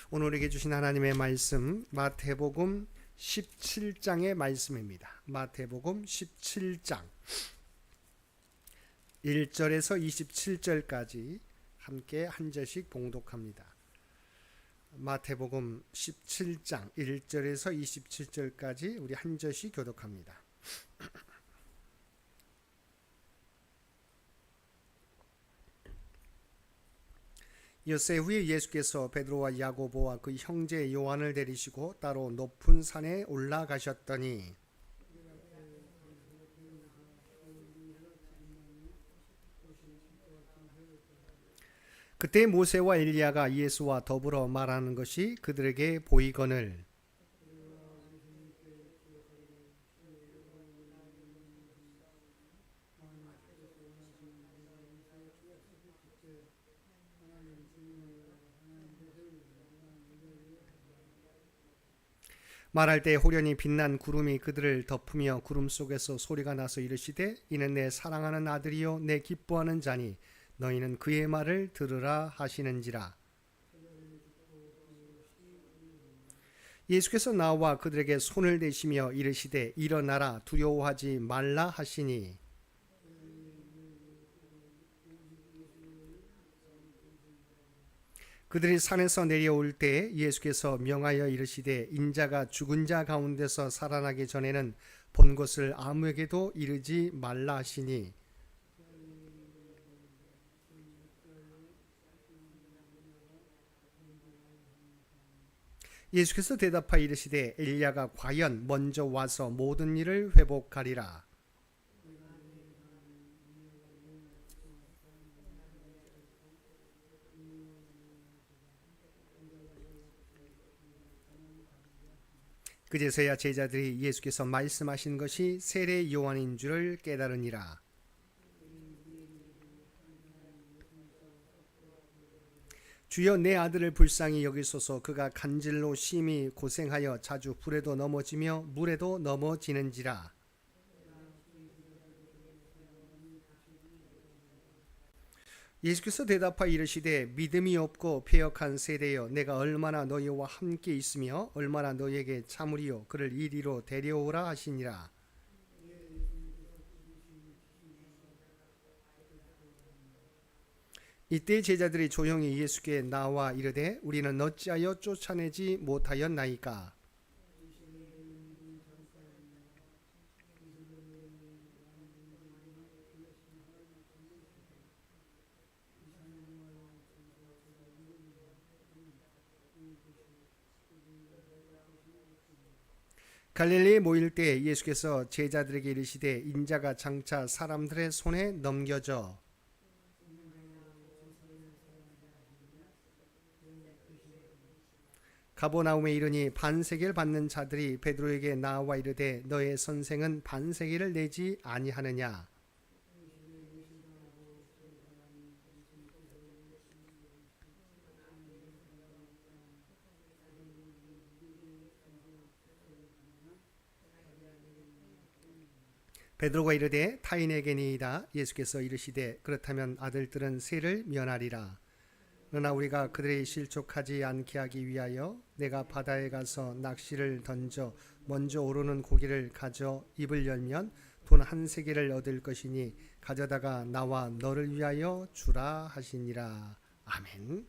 오늘에게 주신 하나님의 말씀 마태복음 17장의 말씀입니다. 마태복음 17장 1절에서 27절까지 함께 한 절씩 봉독합니다. 마태복음 17장 1절에서 27절까지 우리 한 절씩 교독합니다. 엿새 후에 예수께서 베드로와 야고보와 그 형제 요한을 데리시고 따로 높은 산에 올라가셨더니 그때 모세와 엘리야가 예수와 더불어 말하는 것이 그들에게 보이거늘 말할 때 호련히 빛난 구름이 그들을 덮으며 구름 속에서 소리가 나서 이르시되 이는 내 사랑하는 아들이요 내 기뻐하는 자니 너희는 그의 말을 들으라 하시는지라. 예수께서 나와 그들에게 손을 대시며 이르시되 일어나라 두려워하지 말라 하시니 그들이 산에서 내려올 때 예수께서 명하여 이르시되 인자가 죽은 자 가운데서 살아나기 전에는 본 것을 아무에게도 이르지 말라 하시니 예수께서 대답하여 이르시되 엘리야가 과연 먼저 와서 모든 일을 회복하리라. 그제서야 제자들이 예수께서 말씀하신 것이 세례 요한인 줄을 깨달으니라. 주여 내 아들을 불쌍히 여기소서. 그가 간질로 심히 고생하여 자주 불에도 넘어지며 물에도 넘어지는지라. 예수께서 대답하여 이르시되 믿음이 없고 패역한 세대여 내가 얼마나 너희와 함께 있으며 얼마나 너희에게 참으리요 그를 이리로 데려오라 하시니라. 이때 제자들이 조용히 예수께 나와 이르되 우리는 어찌하여 쫓아내지 못하였나이까. 갈릴리에 모일 때 예수께서 제자들에게 이르시되 인자가 장차 사람들의 손에 넘겨져 가버나움에 이르니 반세계를 받는 자들이 베드로에게 나와 이르되 너의 선생은 반세계를 내지 아니하느냐. 베드로가 이르되 타인에게니이다. 예수께서 이르시되 그렇다면 아들들은 세를 면하리라. 그러나 우리가 그들이 실족하지 않게 하기 위하여 내가 바다에 가서 낚시를 던져 먼저 오르는 고기를 가져 입을 열면 돈 한 세겔을 얻을 것이니 가져다가 나와 너를 위하여 주라 하시니라. 아멘.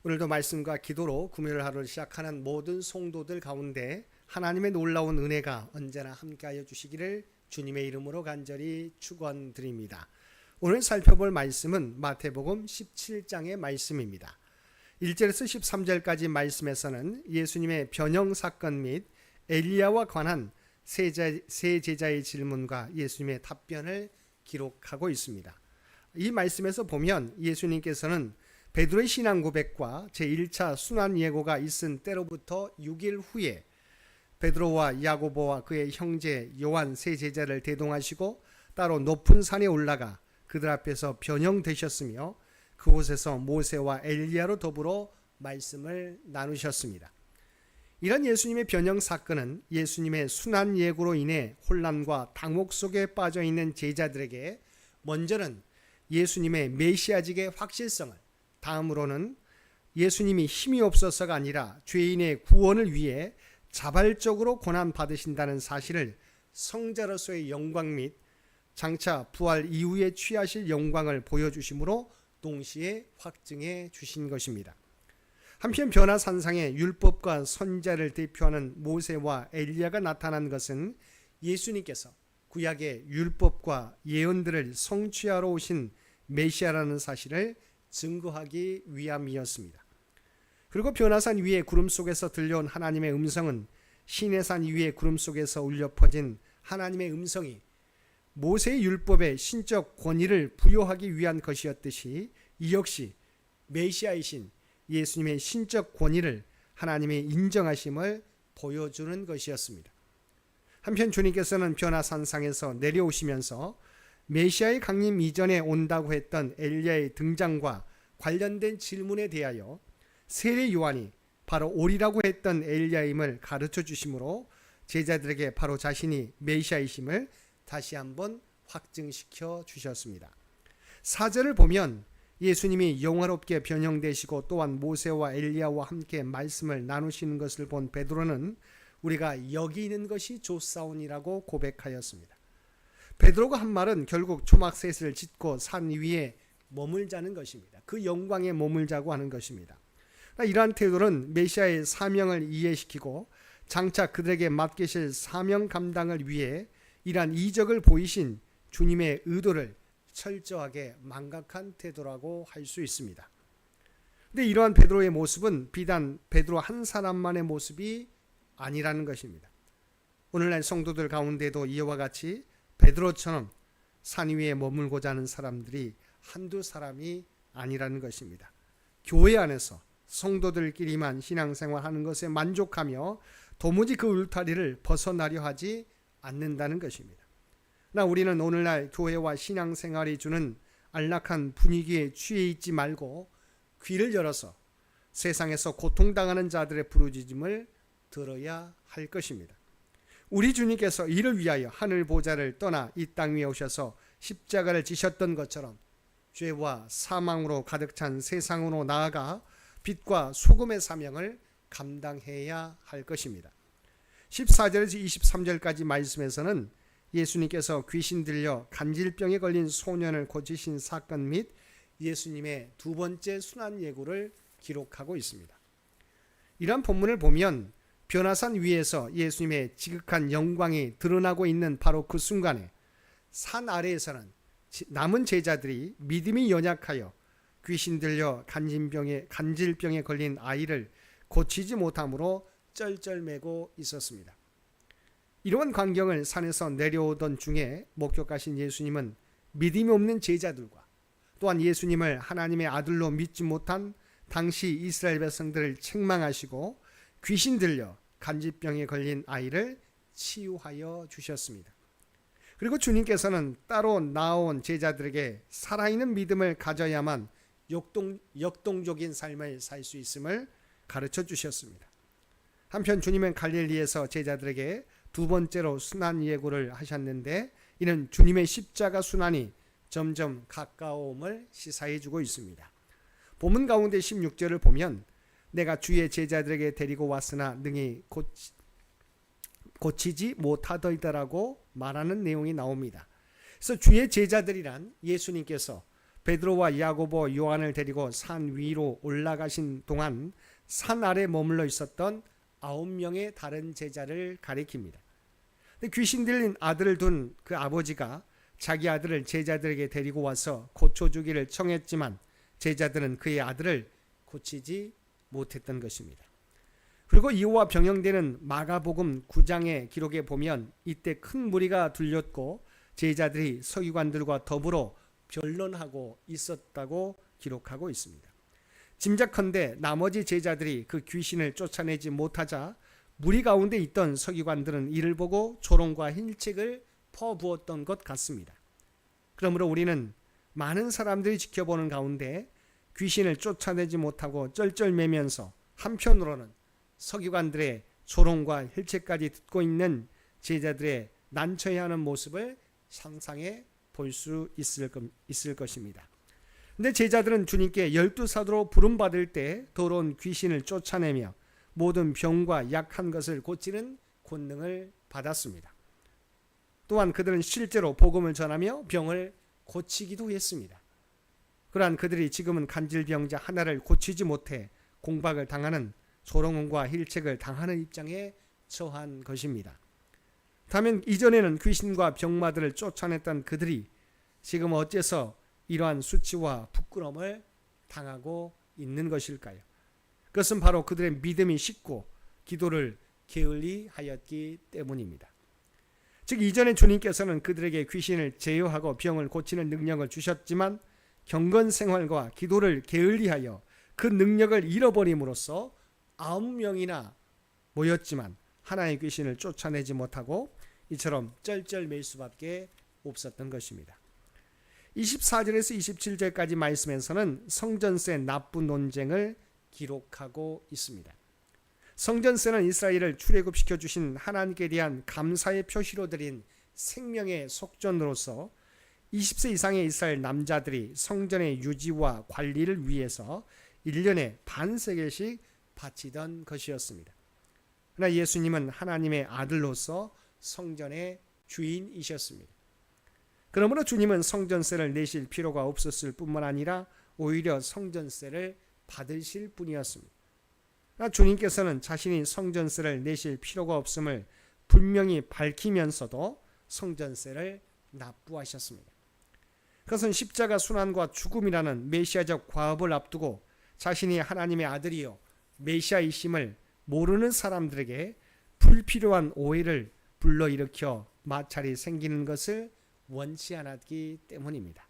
오늘도 말씀과 기도로 금요일 하루를 시작하는 모든 성도들 가운데 하나님의 놀라운 은혜가 언제나 함께하여 주시기를 주님의 이름으로 간절히 축원드립니다. 오늘 살펴볼 말씀은 마태복음 17장의 말씀입니다. 1절에서 13절까지 말씀에서는 예수님의 변형 사건 및 엘리야와 관한 세 제자의 질문과 예수님의 답변을 기록하고 있습니다. 이 말씀에서 보면 예수님께서는 베드로의 신앙 고백과 제1차 순환 예고가 있은 때로부터 6일 후에 베드로와 야고보와 그의 형제 요한 세 제자를 대동하시고 따로 높은 산에 올라가 그들 앞에서 변형되셨으며 그곳에서 모세와 엘리야로 더불어 말씀을 나누셨습니다. 이런 예수님의 변형 사건은 예수님의 순환 예고로 인해 혼란과 당혹 속에 빠져 있는 제자들에게 먼저는 예수님의 메시아직의 확실성을, 다음으로는 예수님이 힘이 없어서가 아니라 죄인의 구원을 위해 자발적으로 고난 받으신다는 사실을 성자로서의 영광 및 장차 부활 이후에 취하실 영광을 보여주심으로 동시에 확증해 주신 것입니다. 한편 변화산상에 율법과 선지자를 대표하는 모세와 엘리야가 나타난 것은 예수님께서 구약의 율법과 예언들을 성취하러 오신 메시아라는 사실을 증거하기 위함이었습니다. 그리고 변화산 위에 구름 속에서 들려온 하나님의 음성은 시내산 위에 구름 속에서 울려 퍼진 하나님의 음성이 모세의 율법의 신적 권위를 부여하기 위한 것이었듯이 이 역시 메시아이신 예수님의 신적 권위를 하나님의 인정하심을 보여주는 것이었습니다. 한편 주님께서는 변화산상에서 내려오시면서 메시아의 강림 이전에 온다고 했던 엘리야의 등장과 관련된 질문에 대하여 세례 요한이 바로 오리라고 했던 엘리야임을 가르쳐 주심으로 제자들에게 바로 자신이 메시아이심을 다시 한번 확증시켜 주셨습니다. 4절을 보면 예수님이 영화롭게 변형되시고 또한 모세와 엘리야와 함께 말씀을 나누시는 것을 본 베드로는 우리가 여기 있는 것이 좋사오니라고 고백하였습니다. 베드로가 한 말은 결국 초막셋을 짓고 산 위에 머물자는 것입니다. 그 영광에 머물자고 하는 것입니다. 이러한 태도는 메시아의 사명을 이해시키고 장차 그들에게 맡기실 사명 감당을 위해 이러한 이적을 보이신 주님의 의도를 철저하게 망각한 태도라고 할 수 있습니다. 그런데 이러한 베드로의 모습은 비단 베드로 한 사람만의 모습이 아니라는 것입니다. 오늘날 성도들 가운데도 이와 같이 베드로처럼 산 위에 머물고자 하는 사람들이 한두 사람이 아니라는 것입니다. 교회 안에서 성도들끼리만 신앙생활하는 것에 만족하며 도무지 그 울타리를 벗어나려 하지 않는다는 것입니다. 그러나 우리는 오늘날 교회와 신앙생활이 주는 안락한 분위기에 취해 있지 말고 귀를 열어서 세상에서 고통당하는 자들의 부르짖음을 들어야 할 것입니다. 우리 주님께서 이를 위하여 하늘 보좌를 떠나 이 땅 위에 오셔서 십자가를 지셨던 것처럼 죄와 사망으로 가득 찬 세상으로 나아가 빛과 소금의 사명을 감당해야 할 것입니다. 14절에서 23절까지 말씀에서는 예수님께서 귀신 들려 간질병에 걸린 소년을 고치신 사건 및 예수님의 두 번째 순환 예고를 기록하고 있습니다. 이러한 본문을 보면 변화산 위에서 예수님의 지극한 영광이 드러나고 있는 바로 그 순간에 산 아래에서는 남은 제자들이 믿음이 연약하여 귀신 들려 간질병에 걸린 아이를 고치지 못함으로 쩔쩔매고 있었습니다. 이러한 광경을 산에서 내려오던 중에 목격하신 예수님은 믿음이 없는 제자들과 또한 예수님을 하나님의 아들로 믿지 못한 당시 이스라엘 백성들을 책망하시고 귀신 들려 간질병에 걸린 아이를 치유하여 주셨습니다. 그리고 주님께서는 따로 나온 제자들에게 살아있는 믿음을 가져야만 역동적인 삶을 살 수 있음을 가르쳐 주셨습니다. 한편 주님은 갈릴리에서 제자들에게 두 번째로 순환 예고를 하셨는데 이는 주님의 십자가 순환이 점점 가까움을 시사해 주고 있습니다. 본문 가운데 16절을 보면 내가 주의 제자들에게 데리고 왔으나 능히 고치지 못하더이다라고 말하는 내용이 나옵니다. 그래서 주의 제자들이란 예수님께서 베드로와 야고보, 요한을 데리고 산 위로 올라가신 동안 산 아래 머물러 있었던 9명의 다른 제자를 가리킵니다. 근데 귀신 들린 아들을 둔 그 아버지가 자기 아들을 제자들에게 데리고 와서 고쳐주기를 청했지만 제자들은 그의 아들을 고치지 못했던 것입니다. 그리고 이와 병영되는 마가복음 9장의 기록에 보면 이때 큰 무리가 들렸고 제자들이 서기관들과 더불어 변론하고 있었다고 기록하고 있습니다. 짐작컨대 나머지 제자들이 그 귀신을 쫓아내지 못하자 무리 가운데 있던 서기관들은 이를 보고 조롱과 힐책을 퍼부었던 것 같습니다. 그러므로 우리는 많은 사람들이 지켜보는 가운데 귀신을 쫓아내지 못하고 쩔쩔매면서 한편으로는 서기관들의 조롱과 힐책까지 듣고 있는 제자들의 난처해하는 모습을 상상해 볼 수 있을 것입니다. 근데 제자들은 주님께 12사도로 부름받을 때 더러운 귀신을 쫓아내며 모든 병과 약한 것을 고치는 권능을 받았습니다. 또한 그들은 실제로 복음을 전하며 병을 고치기도 했습니다. 그러한 그들이 지금은 간질병자 하나를 고치지 못해 공박을 당하는 조롱과 힐책을 당하는 입장에 처한 것입니다. 다만 이전에는 귀신과 병마들을 쫓아냈던 그들이 지금 어째서 이러한 수치와 부끄러움을 당하고 있는 것일까요? 그것은 바로 그들의 믿음이 식고 기도를 게을리하였기 때문입니다. 즉 이전에 주님께서는 그들에게 귀신을 제어하고 병을 고치는 능력을 주셨지만 경건 생활과 기도를 게을리하여 그 능력을 잃어버림으로써 9명이나 모였지만 하나의 귀신을 쫓아내지 못하고 이처럼 쩔쩔맬 수밖에 없었던 것입니다. 24절에서 27절까지 말씀에서는 성전세 납부 논쟁을 기록하고 있습니다. 성전세는 이스라엘을 출애굽시켜 주신 하나님께 대한 감사의 표시로 드린 생명의 속전으로서 20세 이상의 이스라엘 남자들이 성전의 유지와 관리를 위해서 1년에 반세겔씩 바치던 것이었습니다. 그러나 예수님은 하나님의 아들로서 성전의 주인이셨습니다. 그러므로 주님은 성전세를 내실 필요가 없었을 뿐만 아니라 오히려 성전세를 받으실 분이었습니다. 그러나 주님께서는 자신이 성전세를 내실 필요가 없음을 분명히 밝히면서도 성전세를 납부하셨습니다. 그것은 십자가 순환과 죽음이라는 메시아적 과업을 앞두고 자신이 하나님의 아들이요 메시아이심을 모르는 사람들에게 불필요한 오해를 불러일으켜 마찰이 생기는 것을 원치 않았기 때문입니다.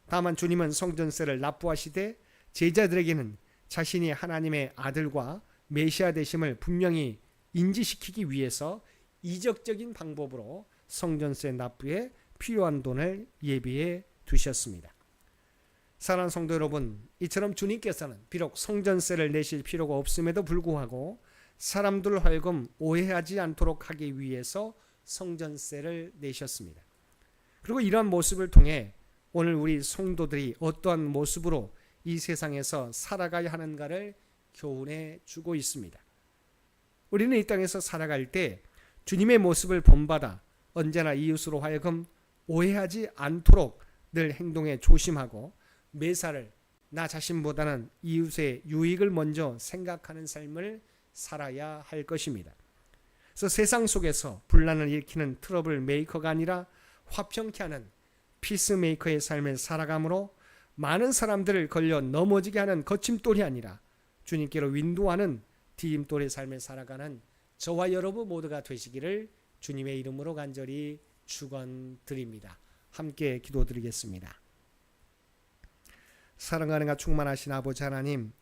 다만 주님은 성전세를 납부하시되 제자들에게는 자신이 하나님의 아들과 메시아 되심을 분명히 인지시키기 위해서 이적적인 방법으로 성전세 납부에 필요한 돈을 예비해 두셨습니다. 사랑하는 성도 여러분, 이처럼 주님께서는 비록 성전세를 내실 필요가 없음에도 불구하고 사람들 하여금 오해하지 않도록 하기 위해서 성전세를 내셨습니다. 그리고 이러한 모습을 통해 오늘 우리 성도들이 어떠한 모습으로 이 세상에서 살아가야 하는가를 교훈해 주고 있습니다. 우리는 이 땅에서 살아갈 때 주님의 모습을 본받아 언제나 이웃으로 하여금 오해하지 않도록 늘 행동에 조심하고 매사를 나 자신보다는 이웃의 유익을 먼저 생각하는 삶을 살아야 할 것입니다. 그래서 세상 속에서 분란을 일으키는 트러블 메이커가 아니라 화평케 하는 피스메이커의 삶을 살아감으로 많은 사람들을 걸려 넘어지게 하는 거침돌이 아니라 주님께로 윈도하는 디딤돌의 삶을 살아가는 저와 여러분 모두가 되시기를 주님의 이름으로 간절히 축원드립니다. 함께 기도드리겠습니다. 사랑하는가 충만하신 아버지 하나님,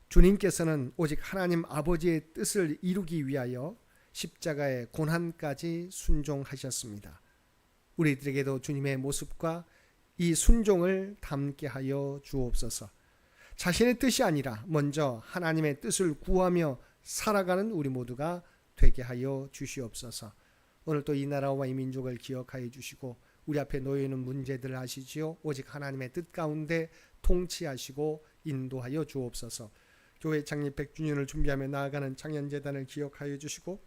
주님께서는 오직 하나님 아버지의 뜻을 이루기 위하여 십자가의 고난까지 순종하셨습니다. 우리들에게도 주님의 모습과 이 순종을 담게 하여 주옵소서. 자신의 뜻이 아니라 먼저 하나님의 뜻을 구하며 살아가는 우리 모두가 되게 하여 주시옵소서. 오늘 또 이 나라와 이 민족을 기억하여 주시고 우리 앞에 놓여있는 문제들을 아시지요. 오직 하나님의 뜻 가운데 통치하시고 인도하여 주옵소서. 교회 창립 100주년을 준비하며 나아가는 창년재단을 기억하여 주시고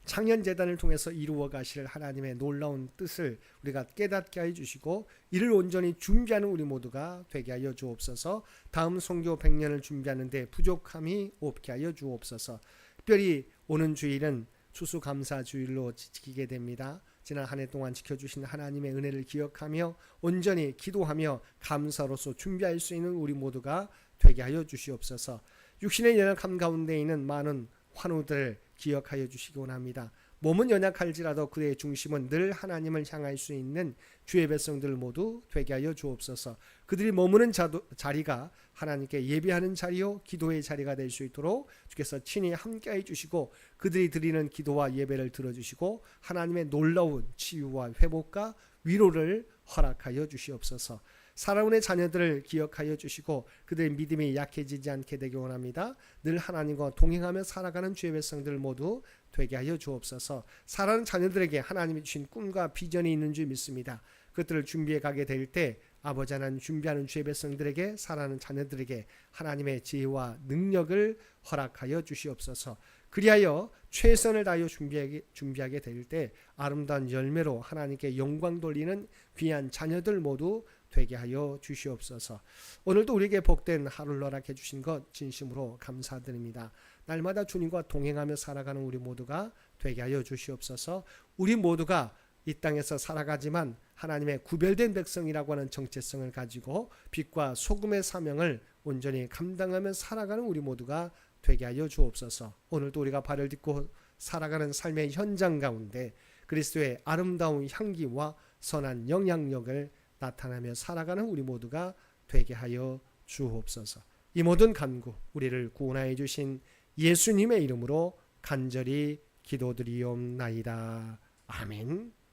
창년재단을 통해서 이루어 가실 하나님의 놀라운 뜻을 우리가 깨닫게 하여 주시고 이를 온전히 준비하는 우리 모두가 되게 하여 주옵소서. 다음 선교 100년을 준비하는 데 부족함이 없게 하여 주옵소서. 특별히 오는 주일은 추수감사주일로 지키게 됩니다. 지난 한 해 동안 지켜주신 하나님의 은혜를 기억하며 온전히 기도하며 감사로서 준비할 수 있는 우리 모두가 되게 하여 주시옵소서. 육신의 연약함 가운데 있는 많은 환우들을 기억하여 주시기 원합니다. 몸은 연약할지라도 그의 중심은 늘 하나님을 향할 수 있는 주의 백성들 모두 되게 하여 주옵소서. 그들이 머무는 자리가 하나님께 예배하는 자리요 기도의 자리가 될 수 있도록 주께서 친히 함께해 주시고 그들이 드리는 기도와 예배를 들어주시고 하나님의 놀라운 치유와 회복과 위로를 허락하여 주시옵소서. 사랑의 자녀들을 기억하여 주시고 그들의 믿음이 약해지지 않게 되기 원합니다. 늘 하나님과 동행하며 살아가는 주의 백성들 모두 되게 하여 주옵소서. 사랑하는 자녀들에게 하나님이 주신 꿈과 비전이 있는 줄 믿습니다. 그것들을 준비해 가게 될 때 아버지 하나님 준비하는 주의 백성들에게 사랑하는 자녀들에게 하나님의 지혜와 능력을 허락하여 주시옵소서. 그리하여 최선을 다하여 준비하게 될 때 아름다운 열매로 하나님께 영광 돌리는 귀한 자녀들 모두 되게 하여 주시옵소서. 오늘도 우리에게 복된 하루를 허락해 주신 것 진심으로 감사드립니다. 날마다 주님과 동행하며 살아가는 우리 모두가 되게 하여 주시옵소서. 우리 모두가 이 땅에서 살아가지만 하나님의 구별된 백성이라고 하는 정체성을 가지고 빛과 소금의 사명을 온전히 감당하며 살아가는 우리 모두가 되게 하여 주옵소서. 오늘도 우리가 발을 딛고 살아가는 삶의 현장 가운데 그리스도의 아름다운 향기와 선한 영향력을 나타나며 살아가는 우리 모두가 되게 하여 주옵소서. 이 모든 간구 우리를 구원하여 주신 예수님의 이름으로 간절히 기도드리옵나이다. 아멘.